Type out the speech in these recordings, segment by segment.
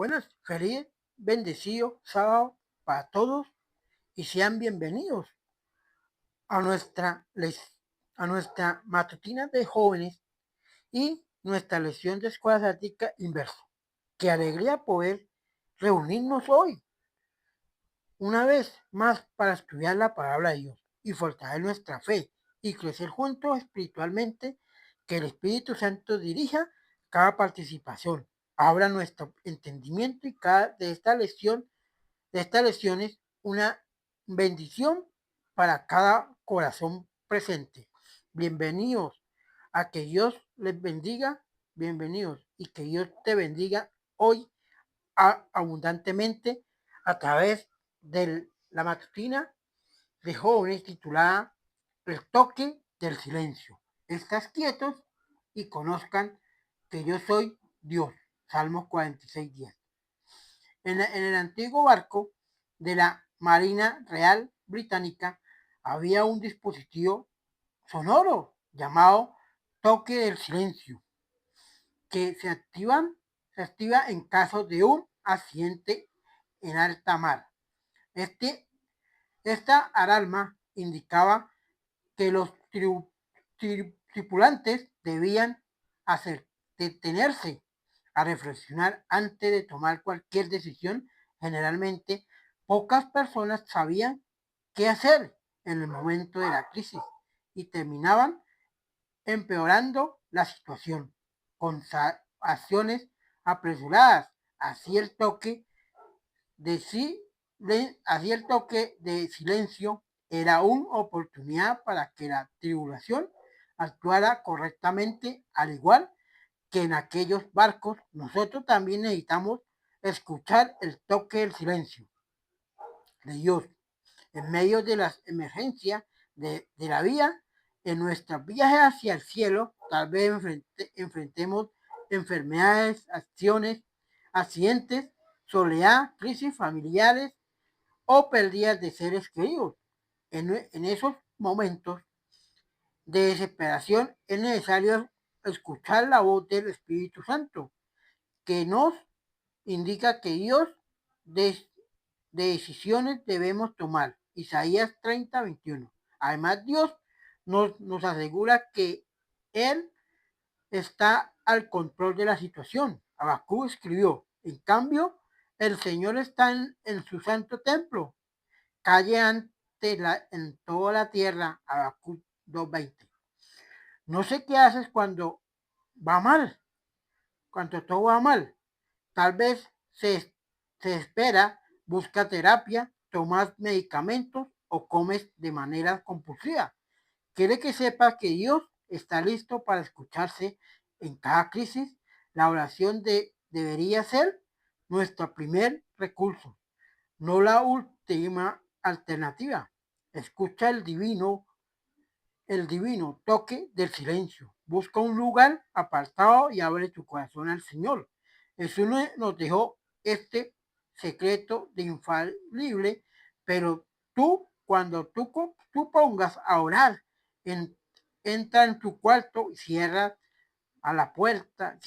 Buenas, feliz, bendecido sábado para todos y sean bienvenidos a a nuestra matutina de jóvenes y nuestra lección de escuela sabática inverso. Qué alegría poder reunirnos hoy una vez más para estudiar la palabra de Dios y fortalecer nuestra fe y crecer juntos espiritualmente. Que el Espíritu Santo dirija cada participación, abra nuestro entendimiento y cada de estas lecciones una bendición para cada corazón presente. Bienvenidos a que Dios les bendiga, bienvenidos y que Dios te bendiga hoy abundantemente a través de la matutina de jóvenes titulada El toque del silencio. Estás quietos y conozcan que yo soy Dios. Salmos 46:10. En el antiguo barco de la Marina Real Británica había un dispositivo sonoro llamado toque del silencio que se activa en caso de un accidente en alta mar. Este, esta alarma indicaba que los tripulantes debían detenerse a reflexionar antes de tomar cualquier decisión. Generalmente, pocas personas sabían qué hacer en el momento de la crisis y terminaban empeorando la situación con acciones apresuradas. Así el toque de sí, así el toque de silencio era una oportunidad para que la tribulación actuara correctamente, al igual que en aquellos barcos. Nosotros también necesitamos escuchar el toque del silencio de Dios en medio de las emergencias de la vida. En nuestros viajes hacia el cielo, tal vez enfrentemos enfermedades, accidentes, soledad, crisis familiares o pérdidas de seres queridos. En esos momentos de desesperación es necesario escuchar la voz del Espíritu Santo, que nos indica que Dios de, de decisiones debemos tomar. Isaías 30:21. Además, Dios nos asegura que Él está al control de la situación. Habacuc escribió: en cambio, el Señor está en su santo templo. Calle en toda la tierra. Habacuc 2:20. No sé qué haces cuando va mal, cuando todo va mal. Tal vez se espera, busca terapia, tomas medicamentos o comes de manera compulsiva. Quiere que sepas que Dios está listo para escucharse en cada crisis. La oración debería ser nuestro primer recurso, no la última alternativa. Escucha el divino toque del silencio. Busca un lugar apartado y abre tu corazón al Señor. Jesús nos dejó este secreto de infalible, pero cuando tú pongas a orar, en, entra en tu cuarto y cierra la puerta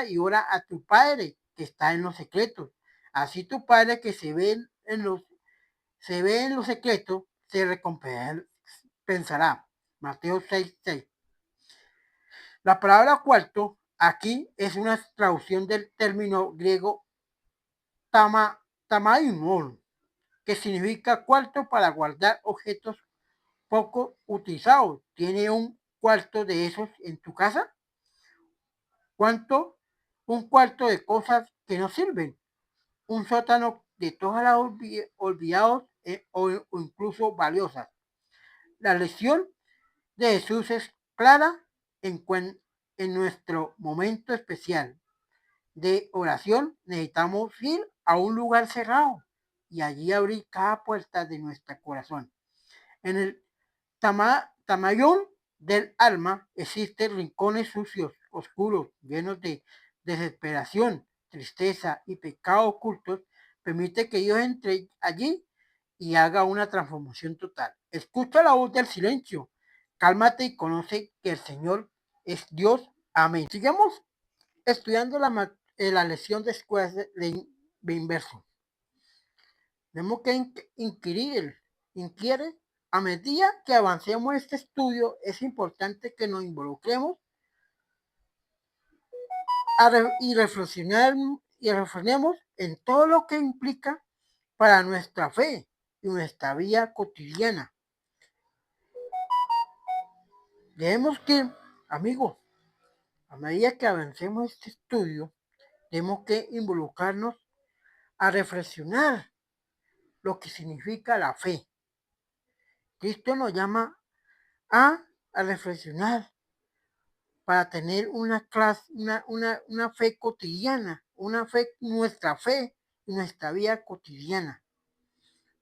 y ora a tu Padre que está en los secretos. Así tu Padre que se ve en los secretos, se recompensará. Mateo 6:6. La palabra cuarto aquí es una traducción del término griego tamaion, que significa cuarto para guardar objetos poco utilizados. ¿Tiene un cuarto de esos en tu casa? ¿Cuánto? Un cuarto de cosas que no sirven. Un sótano de todas las olvidados o incluso valiosas. La lección de Jesús es clara en nuestro momento especial de oración. Necesitamos ir a un lugar cerrado y allí abrir cada puerta de nuestro corazón. En el tamayón del alma existen rincones sucios, oscuros, llenos de desesperación, tristeza y pecados ocultos. Permite que Dios entre allí y haga una transformación total. Escucha la voz del silencio, cálmate y conoce que el Señor es Dios. Amén. Sigamos estudiando la lección después de inverso. Tenemos que inquirir a medida que avancemos este estudio. Es importante que nos involucremos y reflexionemos en todo lo que implica para nuestra fe y nuestra vida cotidiana. Debemos que, amigos, a medida que avancemos este estudio, tenemos que involucrarnos a reflexionar lo que significa la fe. Cristo nos llama a reflexionar para tener una fe cotidiana, nuestra fe y nuestra vida cotidiana.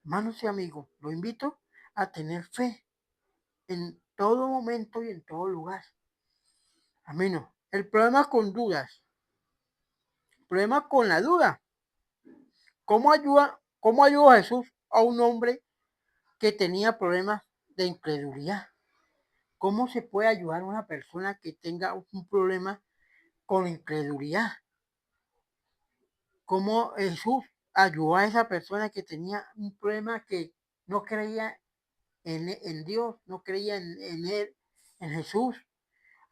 Hermanos y amigos, lo invito a tener fe en todo momento y en todo lugar. Amén. El problema con dudas, el problema con la duda. ¿Cómo ayudó Jesús a un hombre que tenía problemas de incredulidad? ¿Cómo se puede ayudar a una persona que tenga un problema con incredulidad? ¿Cómo Jesús ayudó a esa persona que tenía un problema, que no creía en Dios, no creía en Él, en Jesús?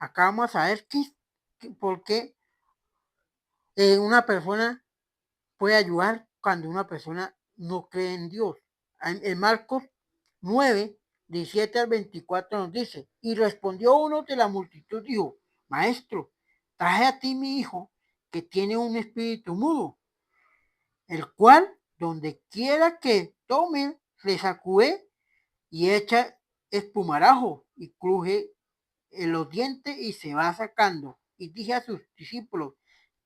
Acá vamos a ver por qué una persona puede ayudar cuando una persona no cree en Dios. En Marcos 9, 17 al 24 nos dice: y respondió uno de la multitud, dijo: Maestro, traje a ti mi hijo, que tiene un espíritu mudo, el cual donde quiera que tome le sacude y echa espumarajo y cruje en los dientes y se va sacando. Y dije a sus discípulos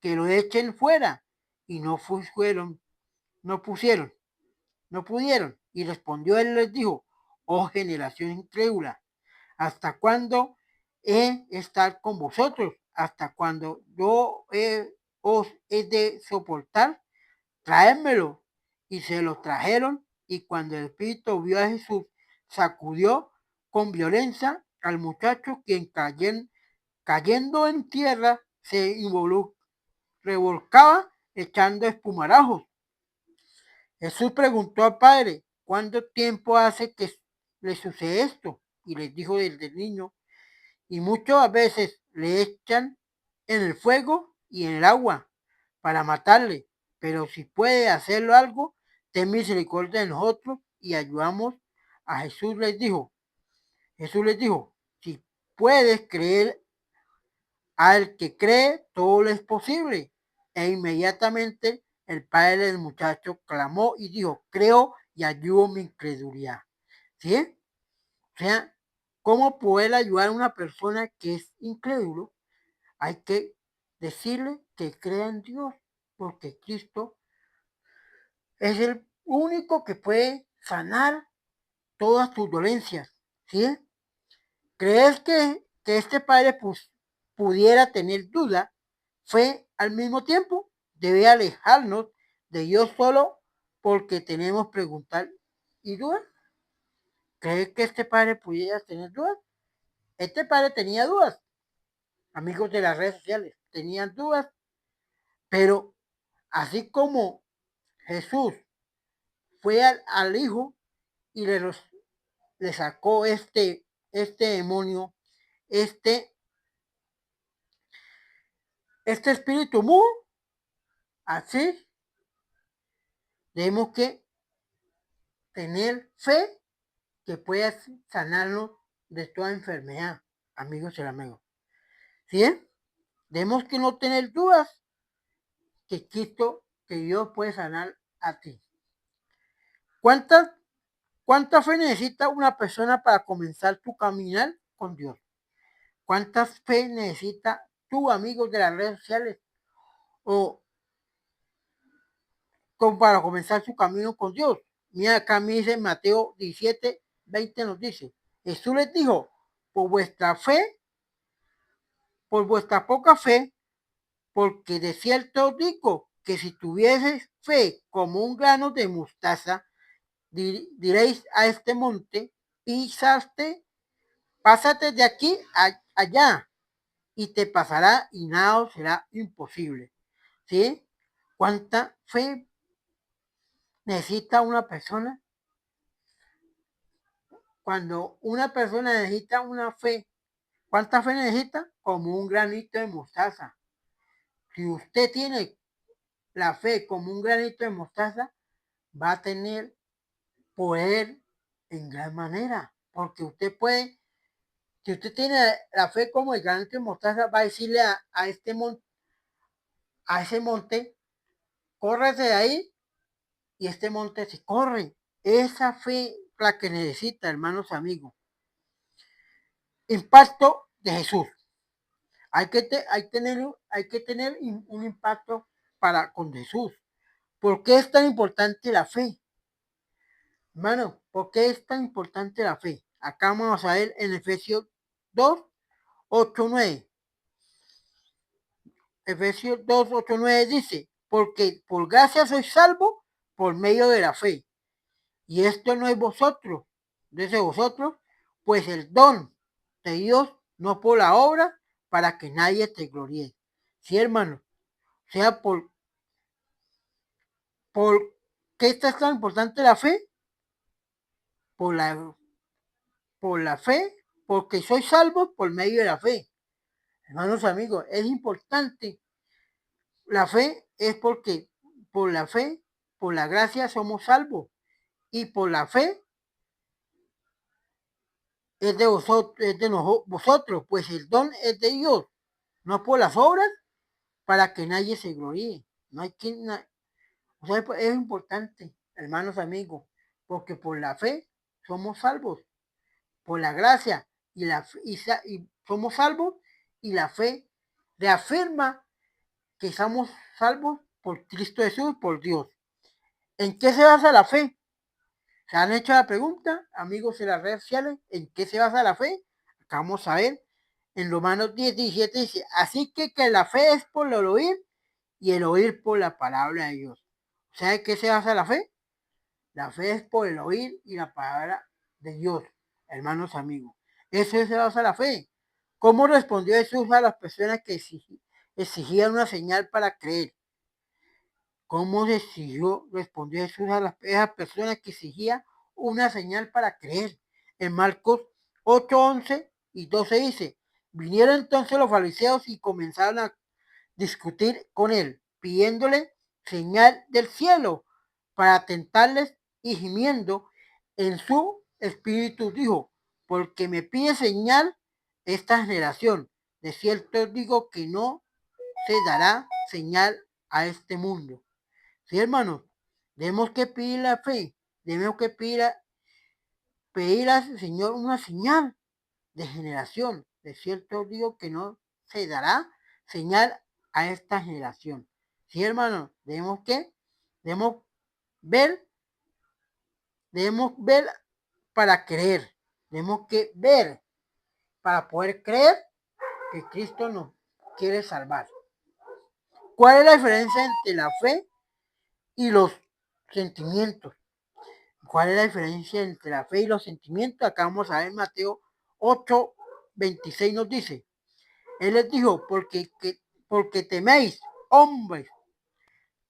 que lo echen fuera, y no fueron, no pusieron, no pudieron. Y respondió él, les dijo: oh generación incrédula, ¿hasta cuándo he de estar con vosotros? ¿Hasta cuándo yo os he de soportar? Traédmelo. Y se lo trajeron, y cuando el espíritu vio a Jesús, sacudió con violencia al muchacho, quien cayendo en tierra se revolcaba echando espumarajos. Jesús preguntó al padre: ¿cuánto tiempo hace que le sucede esto? Y les dijo: desde el niño, y muchas veces le echan en el fuego y en el agua para matarle, pero si puede hacerlo algo, ten misericordia de nosotros y ayudamos a Jesús. Jesús les dijo: si puedes creer, al que cree todo le es posible. E inmediatamente el padre del muchacho clamó y dijo: creo y ayudo mi incredulidad. ¿Sí? O sea, ¿cómo poder ayudar a una persona que es incrédulo? Hay que decirle que crea en Dios, porque Cristo es el único que puede sanar todas tus dolencias. ¿Sí? ¿Crees que este padre pudiera tener duda? Fe al mismo tiempo debe alejarnos de Dios solo porque tenemos preguntar y dudas. ¿Crees que este padre pudiera tener dudas? Este padre tenía dudas. Amigos de las redes sociales, tenían dudas, pero así como Jesús fue al hijo y le sacó este demonio, este espíritu mudo, así tenemos que tener fe que pueda sanarnos de toda enfermedad, amigos y amigos. ¿Sí? Tenemos que no tener dudas que Dios puede sanar a ti. ¿Cuánta fe necesita una persona para comenzar tu caminar con Dios? ¿Cuánta fe necesita tú, amigos de las redes sociales, o para comenzar su camino con Dios? Mira, acá me dice Mateo 17, 20 nos dice: Jesús les dijo: por vuestra fe, por vuestra poca fe, porque de cierto os digo que si tuvieses fe como un grano de mostaza, diréis a este monte: pásate de aquí allá, y te pasará, y nada será imposible. ¿sí? ¿Cuánta fe necesita una persona? Cuando una persona necesita una fe, ¿cuánta fe necesita? Como un granito de mostaza. Si usted tiene la fe como un granito de mostaza, va a tener poder en gran manera. Porque usted puede, si usted tiene la fe como el granito de mostaza, va a decirle a ese monte, córrese de ahí, y este monte se corre. Esa fe la que necesita, hermanos amigos. Impacto de Jesús. Hay que tener un impacto con Jesús. ¿Por qué es tan importante la fe? Hermano, ¿por qué es tan importante la fe? Acá vamos a ver en Efesios 2, 8, 9. Efesios 2, 8, 9 dice, porque por gracia sois salvo por medio de la fe. Y esto no es vosotros, desde vosotros, pues el don de Dios, no por la obra, para que nadie te gloríe. Sí, hermano, sea por qué es tan importante la fe, por la, por la fe, porque soy salvo por medio de la fe. Hermanos amigos, es importante. La fe es porque por la fe, por la gracia somos salvos. Y por la fe es de vosotros, pues el don es de Dios, no por las obras, para que nadie se gloríe. No hay quien, o sea, es importante, hermanos amigos, porque por la fe somos salvos, por la gracia y somos salvos, y la fe reafirma que somos salvos por Cristo Jesús, por Dios. ¿En qué se basa la fe? ¿Se han hecho la pregunta, amigos de las redes sociales? ¿En qué se basa la fe? Acá vamos a ver. En Romanos 10, 17 dice, así que la fe es por el oír y el oír por la palabra de Dios. O sea, ¿en qué se basa la fe? La fe es por el oír y la palabra de Dios, hermanos amigos. Eso se basa la fe. ¿Cómo respondió Jesús a las personas que exigían una señal para creer? ¿Cómo respondió Jesús a esas personas que exigían una señal para creer? En Marcos 8, 11 y 12 dice, vinieron entonces los fariseos y comenzaron a discutir con él, pidiéndole señal del cielo para tentarles, y gimiendo en su espíritu dijo, porque me pide señal esta generación. De cierto digo que no se dará señal a este mundo. Sí, hermanos, tenemos que pedir la fe, tenemos que pedir al Señor una señal de generación. De cierto digo que no se dará señal a esta generación. Sí, hermanos, debemos ver, debemos ver para creer. Tenemos que ver para poder creer que Cristo nos quiere salvar. ¿Cuál es la diferencia entre la fe y los sentimientos? ¿Cuál es la diferencia entre la fe y los sentimientos? Acá vamos a ver Mateo 8, 26 nos dice. Él les dijo, porque teméis, hombres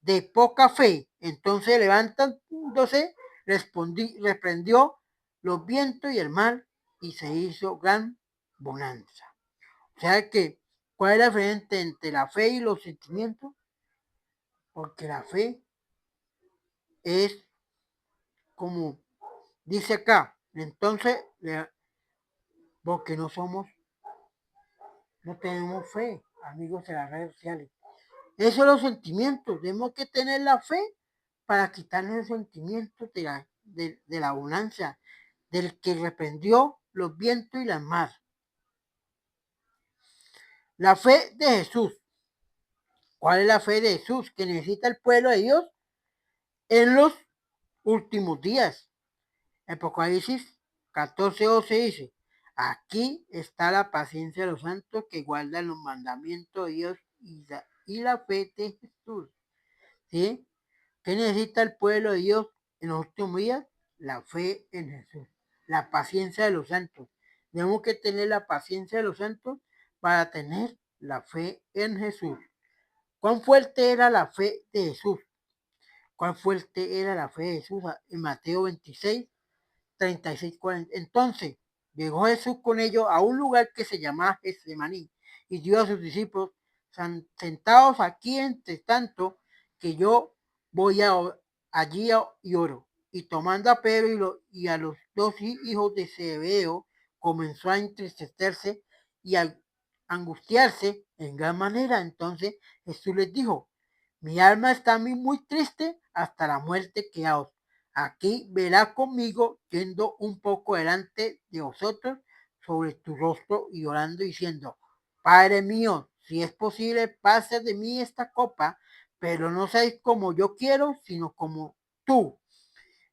de poca fe. Entonces levantándose, reprendió los vientos y el mar y se hizo gran bonanza. O sea que, ¿cuál es la diferencia entre la fe y los sentimientos? Porque la fe es como dice acá, entonces, porque no tenemos fe, amigos de las redes sociales. Esos son los sentimientos, tenemos que tener la fe para quitarnos el sentimiento de la abundancia, del que reprendió los vientos y las mar. La fe de Jesús. ¿Cuál es la fe de Jesús que necesita el pueblo de Dios en los últimos días? Apocalipsis 14, 12 dice, aquí está la paciencia de los santos que guardan los mandamientos de Dios y la fe de Jesús. ¿Sí? ¿Qué necesita el pueblo de Dios en los últimos días? La fe en Jesús, la paciencia de los santos. Tenemos que tener la paciencia de los santos para tener la fe en Jesús. ¿Cuán fuerte era la fe de Jesús? ¿Cuán fuerte era la fe de Jesús? En Mateo 26, 36, 40. Entonces llegó Jesús con ellos a un lugar que se llamaba Getsemaní y dio a sus discípulos: sentados aquí entre tanto que yo voy allí y oro. Y tomando a Pedro y a los dos hijos de Zebedeo, comenzó a entristecerse y a angustiarse en gran manera. Entonces Jesús les dijo: mi alma está muy triste hasta la muerte, quedaos aquí, verá conmigo, yendo un poco delante de vosotros sobre tu rostro y orando, diciendo: Padre mío, si es posible, pase de mí esta copa, pero no seáis como yo quiero, sino como tú.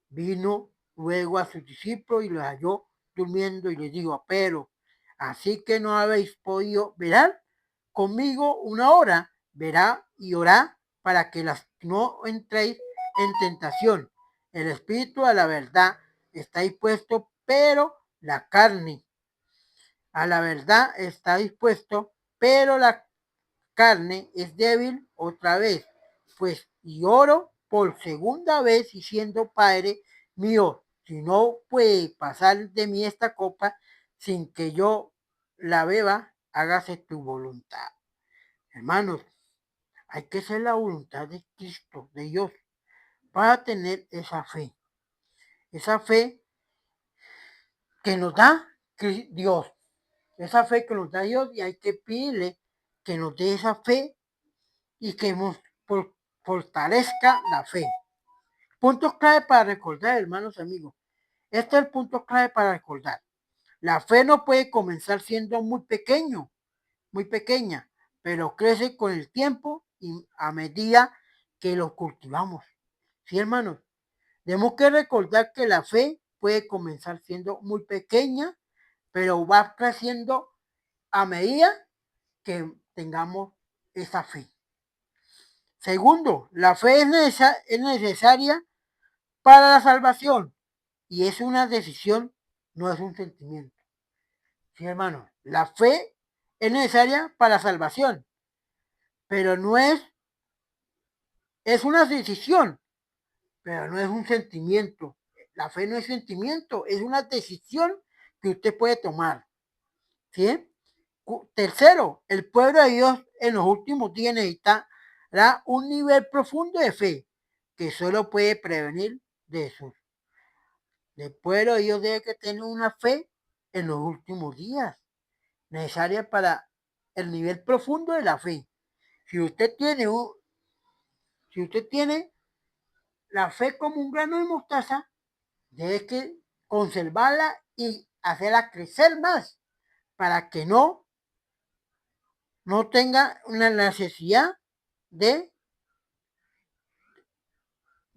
Vino luego a sus discípulos y los halló durmiendo y les dijo: pero así que no habéis podido velar conmigo una hora, verá y orá para que no entréis en tentación. El espíritu a la verdad está dispuesto, pero la carne a la verdad está dispuesto, pero la carne es débil. Otra vez, pues, y oro por segunda vez diciendo: Padre mío, si no puede pasar de mí esta copa sin que yo la beba, hágase tu voluntad. Hermanos, hay que ser la voluntad de Cristo, de Dios, para tener esa fe que nos da Dios, esa fe que nos da Dios, y hay que pedirle que nos dé esa fe y que nos fortalezca la fe. Puntos clave para recordar, hermanos amigos. Este es el punto clave para recordar. La fe no puede comenzar siendo muy pequeña, pero crece con el tiempo y a medida que lo cultivamos. Sí, hermanos, tenemos que recordar que la fe puede comenzar siendo muy pequeña, pero va creciendo a medida que tengamos esa fe. Segundo, la fe es necesaria para la salvación y es una decisión, no es un sentimiento. Sí, hermano, la fe es necesaria para la salvación, pero es una decisión, pero no es un sentimiento. La fe no es sentimiento, es una decisión que usted puede tomar. ¿Sí? Tercero, el pueblo de Dios en los últimos días necesitará un nivel profundo de fe que solo puede prevenir de Jesús. El pueblo de Dios debe que tener una fe en los últimos días, necesaria para el nivel profundo de la fe. Si usted tiene, si usted tiene la fe como un grano de mostaza, debe que conservarla y hacerla crecer más para que no tenga una necesidad de